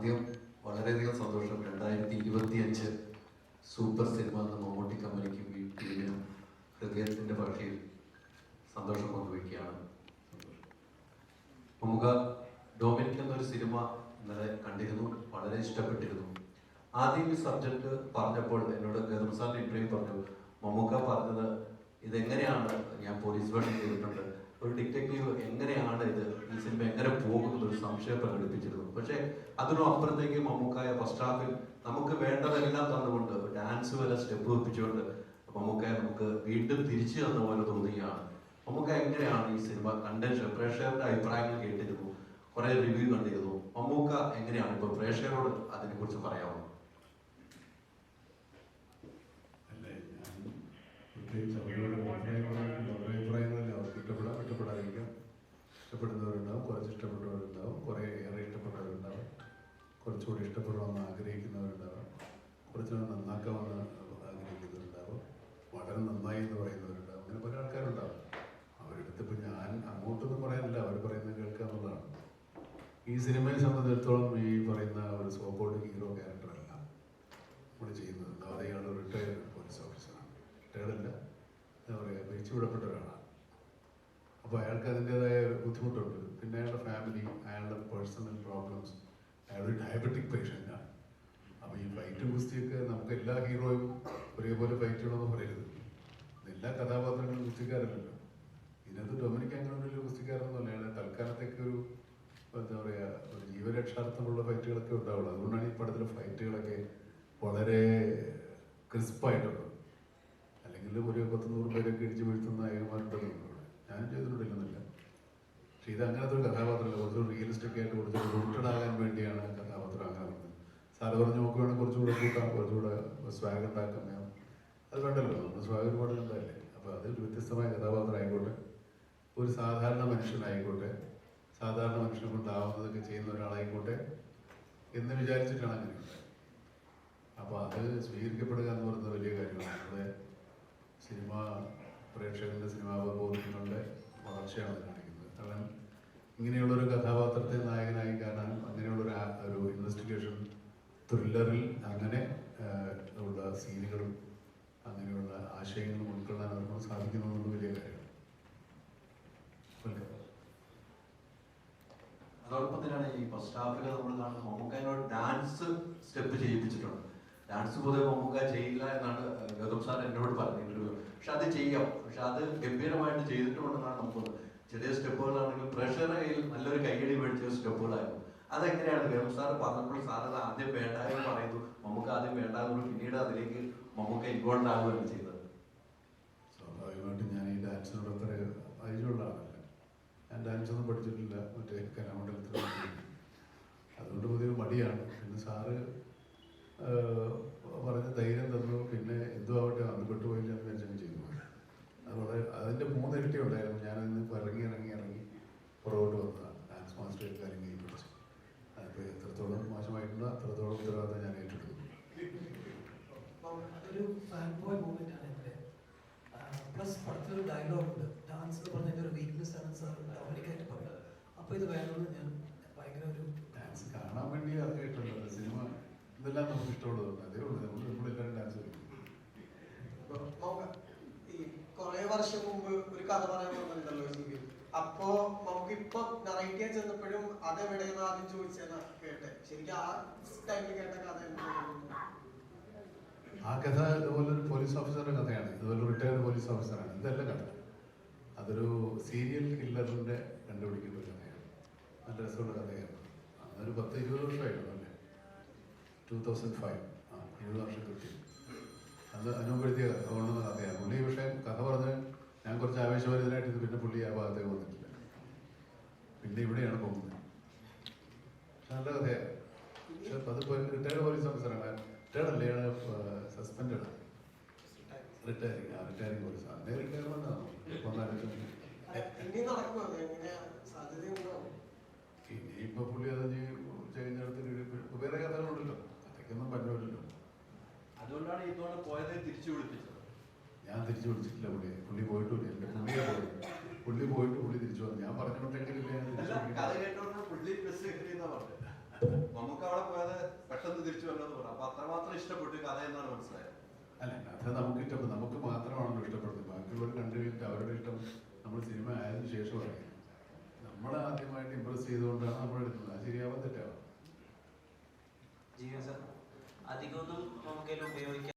ആദ്യം വളരെയധികം സന്തോഷം. 2025 സൂപ്പർ സിനിമ എന്ന മമ്മൂട്ടി കമ്പനിക്കും ഈ ടീമിനും ഹൃദയത്തിൻ്റെ ഭാഷയിൽ സന്തോഷം പങ്കുവയ്ക്കുകയാണ്. മമ്മൂക്ക ഡൊമിനിക് എന്നൊരു സിനിമ ഇന്നലെ കണ്ടിരുന്നു, വളരെ ഇഷ്ടപ്പെട്ടിരുന്നു. ആദ്യം ഈ സബ്ജക്റ്റ് പറഞ്ഞപ്പോൾ എന്നോട് ഗൗതം സാറിന് ഇത്രയും പറഞ്ഞു, മമ്മൂക്ക പറഞ്ഞത് ഇതെങ്ങനെയാണ്, ഞാൻ പോലീസ് വേഷം ചെയ്തിട്ടുണ്ട്, ഒരു ഡിറ്റക്റ്റീവ് എങ്ങനെയാണ് ഇത്, ഈ സിനിമ എങ്ങനെ പോകുന്നൊരു സംശയം പ്രകടിപ്പിച്ചിരുന്നു. പക്ഷേ അതിനും അപ്പുറത്തേക്ക് മമ്മൂക്കായ ഫസ്റ്റ് ഹാഫിൽ നമുക്ക് വേണ്ടതെല്ലാം തന്നുകൊണ്ട് ഡാൻസ് വരെ സ്റ്റെപ്പ് വെപ്പിച്ചുകൊണ്ട് മമ്മൂക്കയെ നമുക്ക് വീണ്ടും തിരിച്ചു തന്ന പോലെ തോന്നുകയാണ്. മമ്മൂക്ക എങ്ങനെയാണ് ഈ സിനിമ കണ്ടന്റ്, പ്രേക്ഷകരുടെ അഭിപ്രായങ്ങൾ കേട്ടിരുന്നു, കുറെ റിവ്യൂ കണ്ടിരുന്നു, മമ്മൂക്ക എങ്ങനെയാണ് ഇപ്പോൾ പ്രേക്ഷകരോട് അതിനെ കുറിച്ച് പറയാമോ? ഇഷ്ടപ്പെടുന്നവരുണ്ടാവും, കുറച്ച് ഇഷ്ടപ്പെട്ടവരുണ്ടാവും, കുറേ ഏറെ ഇഷ്ടപ്പെട്ടവരുണ്ടാവും, കുറച്ചുകൂടി ഇഷ്ടപ്പെടണമെന്ന് ആഗ്രഹിക്കുന്നവരുണ്ടാവും, കുറച്ചുകൂടി നന്നാക്കാമെന്ന് ആഗ്രഹിക്കുന്നവരുണ്ടാവും, വളരെ നന്നായി എന്ന് പറയുന്നവരുണ്ടാവും. അങ്ങനെ പല ആൾക്കാരുണ്ടാവും. അവരെടുത്തിപ്പോൾ ഞാൻ അങ്ങോട്ടൊന്നും പറയാനില്ല, അവർ പറയുന്നത് കേൾക്കുക എന്നുള്ളതാണ്. ഈ സിനിമയെ സംബന്ധിച്ചിടത്തോളം ഈ പറയുന്ന ഒരു സോപ്പോർട്ട് ഹീറോ ക്യാരക്ടറല്ല നമ്മൾ ചെയ്യുന്നത്. അതായത് അയാൾ റിട്ടയർഡ് പോലീസ് ഓഫീസറാണ്, റിട്ടയർഡല്ല, എന്താ പറയുക, പിരിച്ചുവിടപ്പെട്ട ഒരാളാണ്. അപ്പോൾ അയാൾക്ക് അതിൻ്റെതായ ബുദ്ധിമുട്ടുണ്ട്. പിന്നെ അയാളുടെ ഫാമിലി, അയാളുടെ പേഴ്സണൽ പ്രോബ്ലംസ്, അയാളൊരു ഡയബറ്റിക് പേഷ്യൻ്റാണ്. അപ്പോൾ ഈ ഫൈറ്റ് ഗുസ്തിയൊക്കെ നമുക്ക് എല്ലാ ഹീറോയും ഒരേപോലെ ഫൈറ്റ് ചെയ്യണമെന്ന് പറയരുത്. എല്ലാ കഥാപാത്രങ്ങളും ഗുസ്തിക്കാരല്ലല്ലോ. ഇതിനകത്ത് ഡൊമിനിക് അങ്ങനെ ഒരു ഗുസ്തിക്കാരനൊന്നുമല്ല. അയാൾ തൽക്കാലത്തേക്കൊരു എന്താ പറയുക, ഒരു ജീവരക്ഷാർത്ഥമുള്ള ഫൈറ്റുകളൊക്കെ ഉണ്ടാവുള്ളൂ. അതുകൊണ്ടാണ് ഈ പടത്തിലെ ഫൈറ്റുകളൊക്കെ വളരെ ക്രിസ്പായിട്ടുള്ളത്. അല്ലെങ്കിൽ ഒരു 100 പേരൊക്കെ ഇടിച്ച് വീഴ്ത്തുന്ന നായകന്മാരുണ്ടല്ലോ. ഞാനും ചെയ്തിട്ടുണ്ടില്ലെന്നില്ല. പക്ഷെ ഇത് അങ്ങനത്തെ ഒരു കഥാപാത്രമല്ല. കുറച്ചുകൂടി റിയലിസ്റ്റിക് ആയിട്ട് കുറച്ചുകൂടി റൂട്ടഡ് ആകാൻ വേണ്ടിയാണ് കഥാപാത്രം അങ്ങനെ വന്നത്. സാറ് പറഞ്ഞ് നോക്കുകയാണെങ്കിൽ കുറച്ചുകൂടെ കൂട്ടാം, കുറച്ചുകൂടെ സ്വാഗ് ഉണ്ടാക്കാം. അത് വേണ്ടല്ലോ, നമ്മൾ സ്വാഗ് ഒരുപാട് കണ്ടതല്ലേ. അപ്പോൾ അതിൽ വ്യത്യസ്തമായ കഥാപാത്രം ആയിക്കോട്ടെ, ഒരു സാധാരണ മനുഷ്യനായിക്കോട്ടെ, സാധാരണ മനുഷ്യനെ കൊണ്ടാവുന്നതൊക്കെ ചെയ്യുന്ന ഒരാളായിക്കോട്ടെ എന്ന് വിചാരിച്ചിട്ടാണ് അങ്ങനെ ഉണ്ടായത്. അപ്പോൾ അത് സ്വീകരിക്കപ്പെടുക എന്ന് പറയുന്നത് വലിയ കാര്യമാണ്. നമ്മുടെ സിനിമ പ്രേക്ഷകരുടെ സിനിമാ ബോധങ്ങളുടെ വളർച്ചയാണ് കാണിക്കുന്നത്. കാരണം ഇങ്ങനെയുള്ളൊരു കഥാപാത്രത്തെ നായകനായി കാണാനും അങ്ങനെയുള്ളൊരു ഇൻവെസ്റ്റിഗേഷൻ ത്രില്ലറിൽ അങ്ങനെ ഉള്ള സീനുകളും അങ്ങനെയുള്ള ആശയങ്ങളും ഉൾക്കൊള്ളാൻ അവർക്ക് സാധിക്കുന്നതെന്നുള്ള വലിയ കാര്യമാണ്. അതോടൊപ്പം തന്നെയാണ് ഈ ഫസ്റ്റ് ഹാഫിൽ നമ്മൾ കാണുന്നത് മമ്മൂക്കയോട് ഡാൻസ് സ്റ്റെപ്പ് ചെയ്യിപ്പിച്ചിട്ടുണ്ട്. ഡാൻസ് പൊതുവെ മമ്മൂക്ക ചെയ്യില്ല എന്നാണ് ഗൗതം സാർ എന്നോട് പറഞ്ഞിട്ടുള്ളത്. പക്ഷെ അത് ചെയ്യാം, പക്ഷെ അത് ഗംഭീരമായിട്ട് ചെയ്തിട്ടുണ്ടെന്നാണ് നമുക്ക് ചെറിയ സ്റ്റെപ്പുകളാണെങ്കിൽ പ്രഷർ കയ്യിൽ നല്ലൊരു കൈയടി മേടിച്ച സ്റ്റെപ്പുകളായിരുന്നു. അതെങ്ങനെയാണ് ഗൗതം സാർ പറഞ്ഞപ്പോൾ സാർ അത് ആദ്യം വേണ്ടായെന്ന് പറയുന്നു, മമ്മൂക്ക ആദ്യം വേണ്ടാകുന്നു, പിന്നീട് അതിലേക്ക് മമ്മൂക്ക ഇൻവോൾവ് ആകുകയാണ് ചെയ്തത്? സ്വാഭാവികമായിട്ടും ഞാൻ ഈ ഡാൻസിനോട് അത്ര പരിചയമുള്ള ആളല്ല. ഞാൻ ഡാൻസൊന്നും പഠിച്ചിട്ടില്ല, മറ്റേ കലാമണ്ഡലത്തിൽ. അതുകൊണ്ട് പുതിയ മടിയാണ്. പിന്നെ സാറ് പറഞ്ഞ് ധൈര്യം തന്നു. പിന്നെ എന്തോ ആവട്ടെ അന്ന് പെട്ടുപോയില്ല എന്ന് വെച്ചാൽ ചെയ്തു. അത് വളരെ അതിൻ്റെ 3 ഇരട്ടി ഉണ്ടായിരുന്നു. ഞാനതിന് ഇറങ്ങി പുറകോട്ട് വന്നതാണ്. ഡാൻസ് മാസ്റ്റർ കാര്യം കൈ പിടിച്ചു. അതിപ്പോൾ എത്രത്തോളം മോശമായിട്ടുണ്ടോ അത്രത്തോളം ഉത്തരവാദിത്തം ഞാൻ ഏറ്റെടുത്തു. ഒരു ഫാൻ ബോയ് മൂവ്മെന്റ് ആണ് ഇവിടെ. പ്ലസ് പടത്തിലൊരു ഡയലോഗ് ഉണ്ട്, ഡാൻസ് എന്ന് പറഞ്ഞതിന്റെ ഒരു വീക്ക്നെസ് ആണ് സാർ ഡൊമിനിക്കായിട്ട് പറയുന്നത്. അപ്പോൾ ഇത് വേണമെന്ന് ഞാൻ ഭയങ്കര ഒരു ഡാൻസ് കാണാൻ വേണ്ടി ഇറങ്ങിയിട്ടുള്ളത്. സിനിമ ഇതെല്ലാം നമുക്ക് ഇഷ്ടമുള്ളതുണ്ട്, അതേ ഉള്ളൂ. നമ്മളെല്ലാവരും ഡാൻസ് കളിക്കും. ഈ കുറെ വർഷം മുമ്പ് ഒരു കഥ പറയാൻ വന്നിട്ടുണ്ടല്ലോ ശരി. അപ്പോ നമുക്ക് ഇപ്പൊ നറേറ്റ് ചെയ്യാൻ ചെന്നപ്പോഴും അതെവിടെയെന്ന് ആദ്യം ചോദിച്ചെന്നാ കേട്ടെ. ശരിക്കും ആ ടൈമിൽ കേട്ട കഥ ആ കഥ ഇതുപോലെ ഒരു പോലീസ് ഓഫീസറുടെ കഥയാണ്. ഇതുപോലെ റിട്ടയർഡ് പോലീസ് ഓഫീസറാണ്. ഇതല്ല കഥ. അതൊരു സീരിയൽ കില്ലറിന്റെ കണ്ടുപിടിക്കുന്ന ഒരു കഥയാണ്. നല്ല രസമുള്ള കഥയാണ്. അതൊരു 10-20 വർഷമായിരുന്നു അല്ലേ, 2005. 20 വർഷം കിട്ടി. അത് അനുഭവപ്പെടുത്തിയ കൊണ്ടുവന്ന കഥയാണ്. പുള്ളി പക്ഷേ കഥ പറഞ്ഞ് ഞാൻ കുറച്ച് ആവേശഭരിതനായിട്ട് ഇത് പിന്നെ പുള്ളി ആ ഭാഗത്തേക്ക് വന്നിട്ടില്ല. പിന്നെ ഇവിടെയാണ് പോകുന്നത്. നല്ല കഥയാണ്. പക്ഷെ അതിപ്പോൾ റിട്ടയർഡ് പോലീസ് ഓഫീസറാണ്. റിട്ടയർഡ് അല്ലേ, സസ്പെൻഡഡ് ആണ്. റിട്ടയറിംഗ് പോലീസ് ആണ്. റിട്ടയർമെന്റ് ആണോ ഇനിയിപ്പോൾ പുള്ളി അത് ചെയ്യുന്നിടത്ത് വേറെ കഥകളുണ്ടല്ലോ. കഥയ്ക്കൊന്നും പറ്റില്ലല്ലോ. അതുകൊണ്ടാണ് ഇതോടെ പോയത് തിരിച്ചു വിളിപ്പിച്ചത്. ഞാൻ തിരിച്ചു വിളിച്ചിട്ടില്ല പുള്ളിയെ. പുള്ളി പോയിട്ടില്ല. എൻ്റെ പുള്ളിയെ പോയി. പുള്ളി പോയിട്ട് പുള്ളി തിരിച്ചു വന്നു. ഞാൻ പറഞ്ഞിട്ടുണ്ടെങ്കിലില്ല. ഞാൻ തിരിച്ചു നമുക്ക് അവിടെ പോയാതെ പെട്ടെന്ന് തിരിച്ചു വരണമെന്ന് പറഞ്ഞു. അപ്പൊ അത്രമാത്രം ഇഷ്ടപ്പെട്ടു കഥ എന്നാണ് മനസ്സിലായത്. അല്ല കഥ നമുക്ക് ഇഷ്ടപ്പെടും, നമുക്ക് മാത്രമാണല്ലോ ഇഷ്ടപ്പെടുന്നത്. ബാക്കിയുള്ളവർ കണ്ടു കഴിഞ്ഞിട്ട് അവരുടെ ഇഷ്ടം നമ്മൾ സിനിമ ആയതിനു ശേഷം അറിയാം. നമ്മൾ ആദ്യമായിട്ട് ഇമ്പ്രസ് ചെയ്തുകൊണ്ടാണ് നമ്മൾ എടുക്കുന്നത്. അത് ശരിയാവാൻ തെറ്റാവാം. ജീവൻ സർ അധികമൊന്നും നമുക്കതിൽ ഉപയോഗിക്കാം.